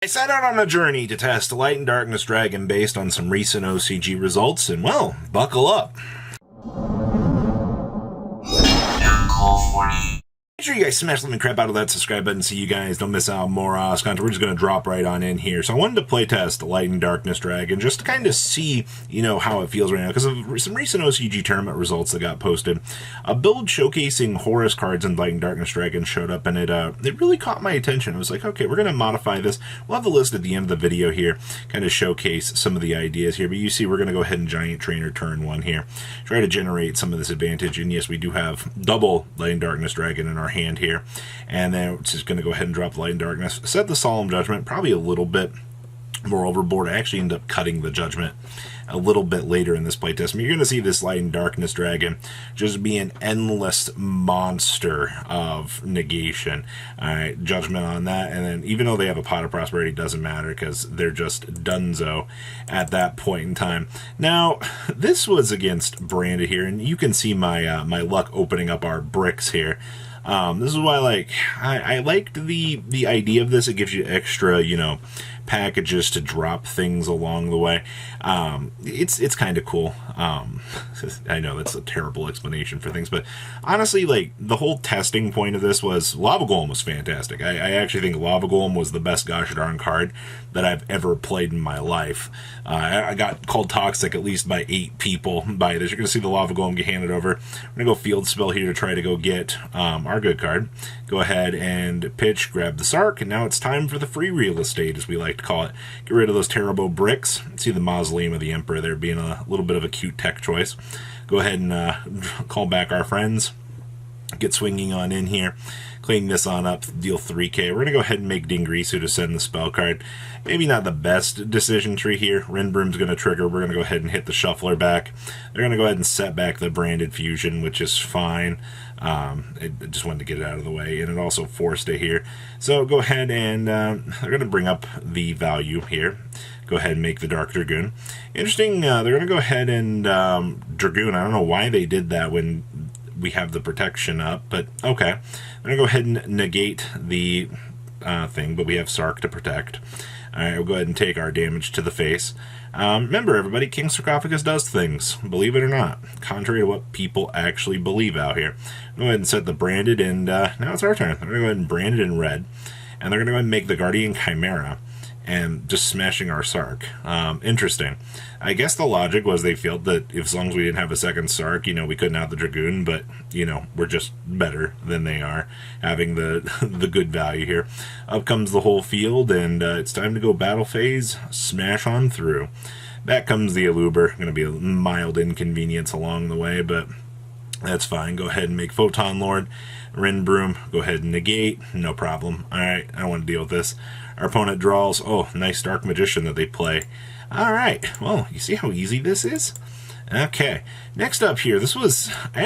I set out on a journey to test Light and Darkness Dragon based on some recent OCG results, and well, buckle up. Make sure you guys smash the crap out of that subscribe button so you guys don't miss out on more content. We're just going to drop right on in here. So I wanted to play test Light and Darkness Dragon just to kind of see, how it feels right now. Because of some recent OCG tournament results that got posted, a build showcasing Horus cards in Light and Darkness Dragon showed up, and it really caught my attention. I was like, okay, we're going to modify this. We'll have the list at the end of the video here, kind of showcase some of the ideas here. But you see, we're going to go ahead and Giant Trainer turn one here. Try to generate some of this advantage. And yes, we do have double Light and Darkness Dragon in our hand here, and then it's just going to go ahead and drop Light and Darkness, set the Solemn Judgment probably a little bit more overboard. I actually end up cutting the Judgment a little bit later in this playtest. You're going to see this Light and Darkness Dragon just be an endless monster of negation. Alright, Judgment on that, and then even though they have a Pot of Prosperity, it doesn't matter because they're just dunzo at that point in time. Now, this was against Branded here, and you can see my my luck opening up our bricks here. This is why I liked the idea of this. It gives you extra, packages to drop things along the way. It's kind of cool. I know that's a terrible explanation for things, but honestly, the whole testing point of this was Lava Golem was fantastic. I actually think Lava Golem was the best gosh darn card that I've ever played in my life. I got called toxic at least by 8 people by this. You're going to see the Lava Golem get handed over. We're going to go Field Spell here to try to go get our good card. Go ahead and pitch, grab the Sark, and now it's time for the free real estate, as we like to call it. Get rid of those terrible bricks. See the Mausoleum of the Emperor there being a little bit of a cute tech choice. Go ahead and call back our friends. Get swinging on in here. Clean this on up, deal 3k. We're going to go ahead and make Dingrisu to send the spell card. Maybe not the best decision tree here. Rinbroom's going to trigger. We're going to go ahead and hit the Shuffler back. They're going to go ahead and set back the Branded Fusion, which is fine. It just wanted to get it out of the way, and it also forced it here. So go ahead and they're going to bring up the value here. Go ahead and make the Dark Dragoon. Interesting, they're going to go ahead and Dragoon. I don't know why they did that when we have the protection up, but okay. I'm going to go ahead and negate the thing, but we have Sark to protect. Alright, we'll go ahead and take our damage to the face. Remember, everybody, King Sarcophagus does things, believe it or not, contrary to what people actually believe out here. Go ahead and set the Branded, and now it's our turn. They're going to go ahead and brand it in red, and they're going to go ahead and make the Guardian Chimera, and just smashing our Sark. Interesting. I guess the logic was they felt that as long as we didn't have a second Sark, we couldn't have the Dragoon, but, we're just better than they are, having the the good value here. Up comes the whole field, and it's time to go battle phase, smash on through. Back comes the Aluber. Going to be a mild inconvenience along the way, but that's fine. Go ahead and make Photon Lord. Rinbroom, go ahead and negate. No problem. Alright, I don't want to deal with this. Our opponent draws. Oh, nice Dark Magician that they play. Alright, well, you see how easy this is? Okay, next up here, this was, I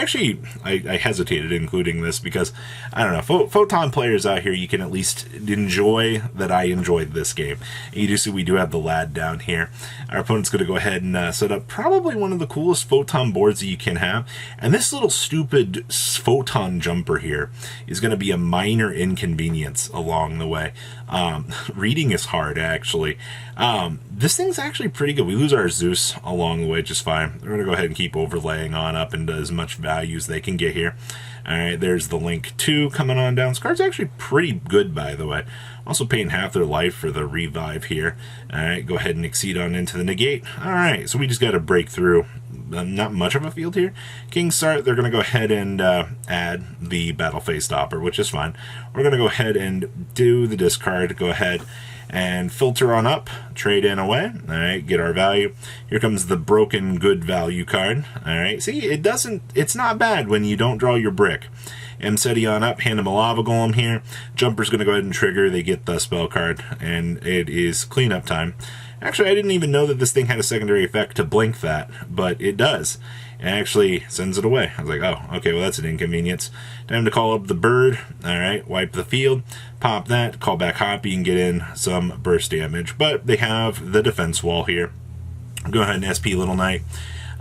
hesitated including this because, I don't know, Photon players out here, you can at least enjoy that I enjoyed this game. And you do see we do have the lad down here. Our opponent's going to go ahead and set up probably one of the coolest Photon boards that you can have. And this little stupid Photon jumper here is going to be a minor inconvenience along the way. Reading is hard, actually. This thing's actually pretty good. We lose our Zeus along the way just fine. We're going to go ahead and keep overlaying on up into as much value as they can get here. Alright, there's the Link 2 coming on down. This card's actually pretty good, by the way. Also paying half their life for the revive here. Alright, go ahead and exceed on into the negate. Alright, so we just got to break through. Not much of a field here. King Sart, they're going to go ahead and add the Battle Phase Stopper, which is fine. We're going to go ahead and do the discard. Go ahead and filter on up, trade in away. Alright, get our value. Here comes the broken good value card. Alright, see, it's not bad when you don't draw your brick. Mseti on up, hand him a Lava Golem here. Jumper's going to go ahead and trigger. They get the spell card, and it is cleanup time. Actually, I didn't even know that this thing had a secondary effect to blink that, but it does. It actually sends it away. I was like, oh, okay, well, that's an inconvenience. Time to call up the bird. Alright, wipe the field, pop that, call back Hoppy, and get in some burst damage. But they have the defense wall here. Go ahead and SP Little Knight.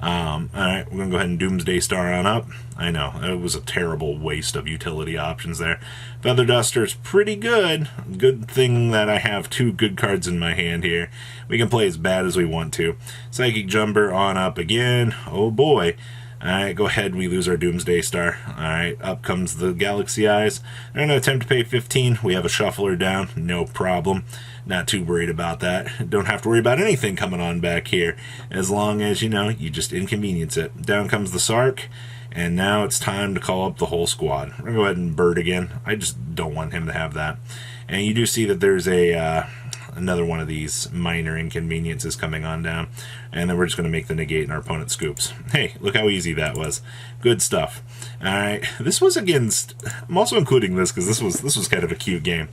Alright, we're going to go ahead and Doomsday Star on up. I know, it was a terrible waste of utility options there. Feather Duster's pretty good. Good thing that I have 2 good cards in my hand here. We can play as bad as we want to. Psychic Jumper on up again. Oh boy. Alright, go ahead, we lose our Doomsday Star. Alright, up comes the Galaxy Eyes. I'm going to attempt to pay 15. We have a Shuffler down, no problem. Not too worried about that. Don't have to worry about anything coming on back here. As long as, you know, you just inconvenience it. Down comes the Sark, and now it's time to call up the whole squad. We're going to go ahead and Bird again. I just don't want him to have that. And you do see that there's a... another one of these minor inconveniences coming on down, and then we're just going to make the negate in our opponent scoops. Hey, look how easy that was. Good stuff. Alright, this was against... I'm also including this because this was kind of a cute game.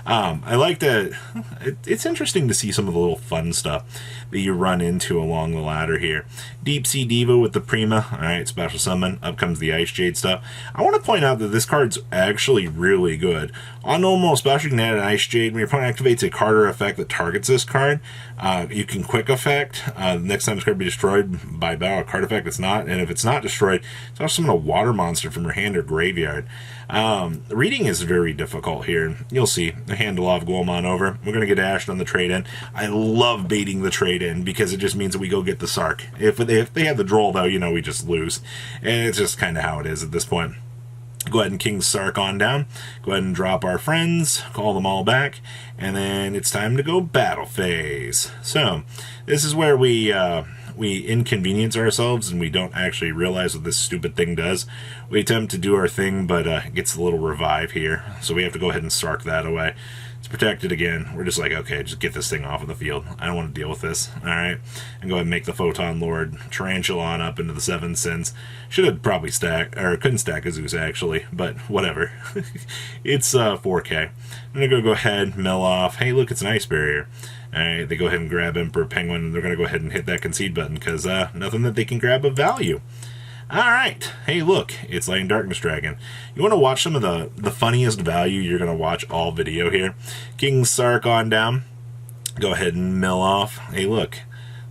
I like that... It's interesting to see some of the little fun stuff that you run into along the ladder here. Deep Sea Diva with the Prima. Alright, special summon. Up comes the Ice Jade stuff. I want to point out that this card's actually really good. On normal special, you can add an Ice Jade. When your opponent activates a card or effect that targets this card, you can quick effect. Next time this card be destroyed by battle, a card effect it's not. And if it's not destroyed, it's also summon a water monster from your hand or graveyard. Reading is very difficult here. You'll see. The hand will have Golem on over. We're going to get Ashed on the trade-in. I love baiting the trade-in because it just means that we go get the Sark. If they have the Droll, though, you know, we just lose. And it's just kind of how it is at this point. Go ahead and King Sark on down. Go ahead and drop our friends. Call them all back. And then it's time to go battle phase. So, this is where we inconvenience ourselves and we don't actually realize what this stupid thing does. We attempt to do our thing, but it gets a little revive here. So we have to go ahead and Sark that away. It's protected again. We're just like, okay, just get this thing off of the field. I don't want to deal with this. Alright. And go ahead and make the Photon Lord Tarantula on up into the 7 Sins. Should have probably stacked, or couldn't stack a Zeus actually, but whatever. It's 4K. I'm going to go ahead, mill off. Hey, look, it's an Ice Barrier. Alright, they go ahead and grab Emperor Penguin, and they're going to go ahead and hit that concede button, because nothing that they can grab of value. Alright, hey look, it's Light and Darkness Dragon. You want to watch some of the funniest value you're going to watch all video here? King Sark on down. Go ahead and mill off. Hey look,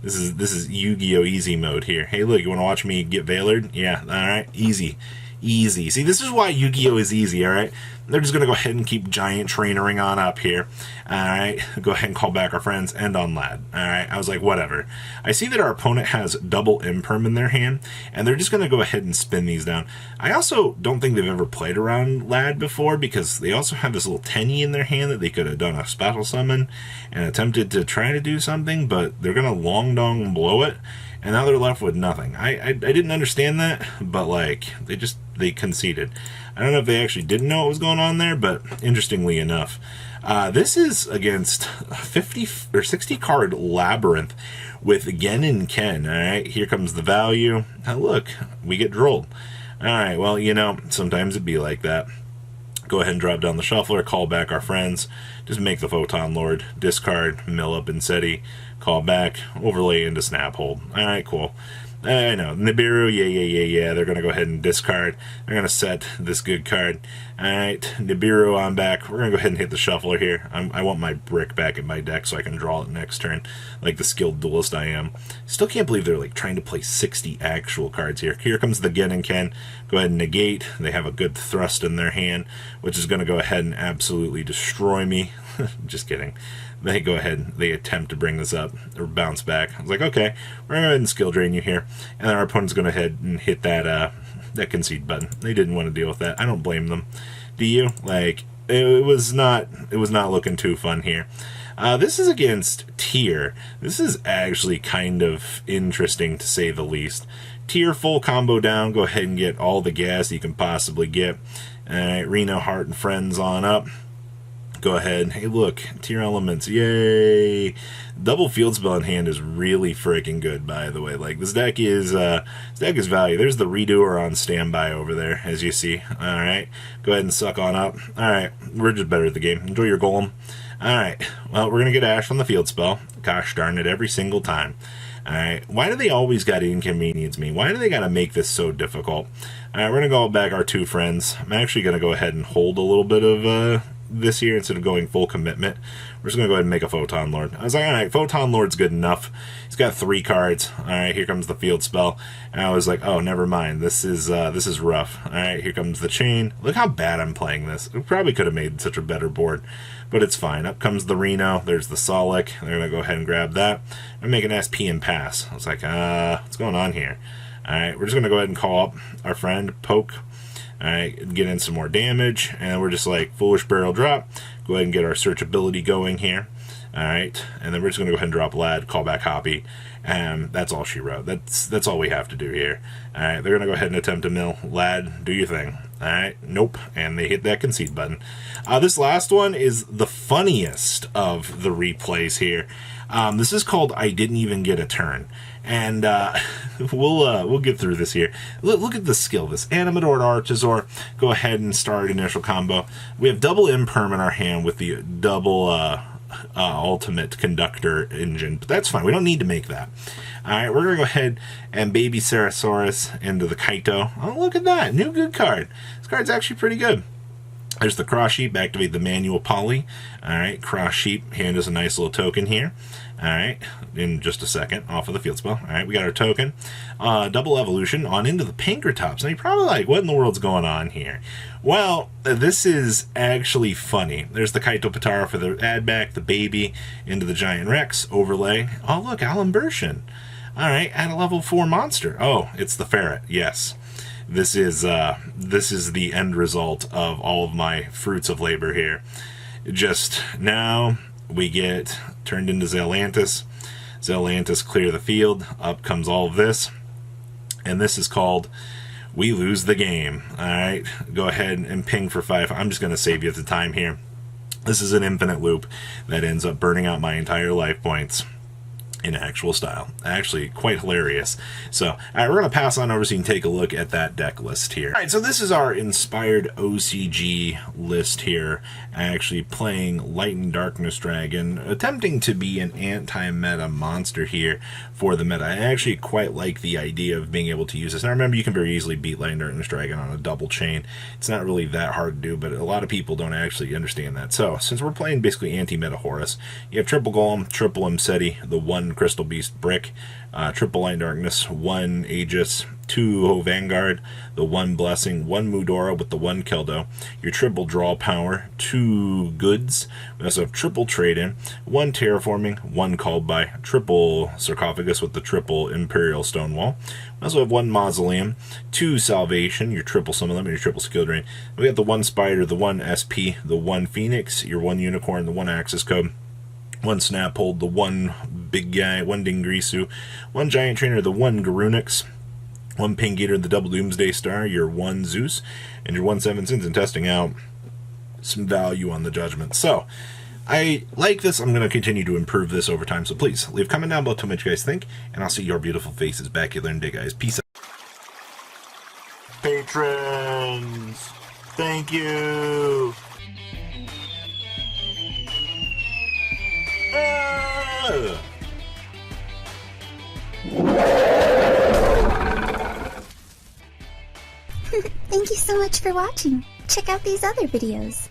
this is Yu-Gi-Oh! Easy mode here. Hey look, you want to watch me get Veilered? Yeah, alright, easy. Easy. See, this is why Yu-Gi-Oh! Is easy, alright? They're just going to go ahead and keep giant trainering on up here. Alright, go ahead and call back our friends, end on Lad. Alright, I was like, whatever. I see that our opponent has double Imperm in their hand, and they're just going to go ahead and spin these down. I also don't think they've ever played around Lad before, because they also have this little Tenny in their hand that they could have done a special summon and attempted to try to do something, but they're going to Long Dong blow it, and now they're left with nothing. I didn't understand that, but like, they conceded. I don't know if they actually didn't know what was going on there, but interestingly enough, this is against 50 or 60 card Labyrinth with Gen and Ken. Alright, here comes the value. Now look, we get drolled. Alright, well, you know, sometimes it'd be like that. Go ahead and drop down the Shuffler, call back our friends, just make the Photon Lord, discard, mill up Inseti, call back, overlay into Snap Hold. Alright, cool. I know, Nibiru, yeah, they're going to go ahead and discard. They're going to set this good card. Alright, Nibiru on back. We're going to go ahead and hit the Shuffler here. I want my brick back in my deck so I can draw it next turn, like the skilled duelist I am. Still can't believe they're like trying to play 60 actual cards here. Here comes the Gen and Ken. Go ahead and negate. They have a good thrust in their hand, which is going to go ahead and absolutely destroy me. Just kidding. They go ahead, they attempt to bring this up, or bounce back. I was like, okay, we're going to go ahead and skill drain you here. And then our opponent's going to head and hit that concede button. They didn't want to deal with that. I don't blame them. Do you? Like, it was not looking too fun here. This is against Tyr. This is actually kind of interesting, to say the least. Tyr full combo down. Go ahead and get all the gas you can possibly get. Alright, Reno, Heart, and Friends on up. Go ahead. Hey, look, Tier Elements, yay! Double Field Spell in hand is really freaking good, by the way. Like, this deck is value. There's the Redoer on standby over there, as you see. All right, go ahead and suck on up. All right, we're just better at the game. Enjoy your Golem. All right, well, we're gonna get Ash on the Field Spell. Gosh darn it, every single time. All right, why do they always gotta inconvenience me? Why do they gotta make this so difficult? All right, we're gonna go back our 2 friends. I'm actually gonna go ahead and hold a little bit of this year, instead of going full commitment, we're just going to go ahead and make a Photon Lord. I was like, alright, Photon Lord's good enough. He's got 3 cards. Alright, here comes the field spell. And I was like, oh, never mind. This is rough. Alright, here comes the chain. Look how bad I'm playing this. We probably could have made such a better board, but it's fine. Up comes the Reno. There's the Solek. They're going to go ahead and grab that and make an SP and pass. I was like, what's going on here? Alright, we're just going to go ahead and call up our friend, Poke. Alright, get in some more damage, and we're just like, Foolish Burial drop, go ahead and get our searchability going here. Alright, and then we're just going to go ahead and drop Lad, call back Hoppy, and that's all she wrote. That's all we have to do here. Alright, they're going to go ahead and attempt to mill. Lad, do your thing. Alright, nope, and they hit that concede button. This last one is the funniest of the replays here. This is called I Didn't Even Get a Turn. And we'll get through this here. Look at the skill of this. Animador to Archosaur. Go ahead and start initial combo. We have double Imperm in our hand with the double ultimate conductor engine. But that's fine. We don't need to make that. Alright, we're going to go ahead and baby Sarasaurus into the Kaito. Oh, look at that. New good card. This card's actually pretty good. There's the Cross Sheep. Activate the manual poly. Alright, Cross Sheep. Hand us a nice little token here. Alright, in just a second, off of the field spell. Alright, we got our token. Double evolution on into the Pinkertops. Now you're probably like, what in the world's going on here? Well, this is actually funny. There's the Kaito Patara for the add back, the baby, into the Giant Rex, overlay. Oh look, Alimbertian. Alright, add a level 4 monster. Oh, it's the Ferret, yes. This is the end result of all of my fruits of labor here. Just now we get turned into Xelantis. Xelantis clear the field. Up comes all of this. And this is called We Lose the Game. Alright, go ahead and ping for 5. I'm just going to save you the time here. This is an infinite loop that ends up burning out my entire life points in actual style. Actually, quite hilarious. So, alright, we're going to pass on over so you can take a look at that deck list here. Alright, so this is our inspired OCG list here. Actually playing Light and Darkness Dragon, attempting to be an anti-meta monster here for the meta. I actually quite like the idea of being able to use this. Now remember, you can very easily beat Light and Darkness Dragon on a double chain. It's not really that hard to do, but a lot of people don't actually understand that. So, since we're playing basically anti-meta Horus, you have triple Golem, triple Mseti, the 1 Crystal Beast Brick, triple Light and Darkness, 1 Aegis, 2 Vanguard, the 1 Blessing, 1 Mudora with the 1 Keldo, your triple Draw Power, 2 Goods. We also have triple Trade-In, 1 Terraforming, 1 Called By, triple Sarcophagus with the triple Imperial Stonewall. We also have 1 Mausoleum, 2 Salvation, your triple Some of them, and your triple Skill Drain. We got the 1 Spider, the 1 SP, the 1 Phoenix, your 1 Unicorn, the 1 Axis Code, 1 Snaphold, the 1 Big Guy, 1 Dingrisu, 1 Giant Trainer, the 1 Garunix, 1 Pink Eater, the double Doomsday Star, your 1 Zeus, and your 1 Seven Sins, and testing out some value on the Judgment. So, I like this. I'm going to continue to improve this over time. So please, leave a comment down below to what you guys think, and I'll see your beautiful faces back here in day, guys. Peace out. Patrons, thank you. Thank you so much for watching. Check out these other videos.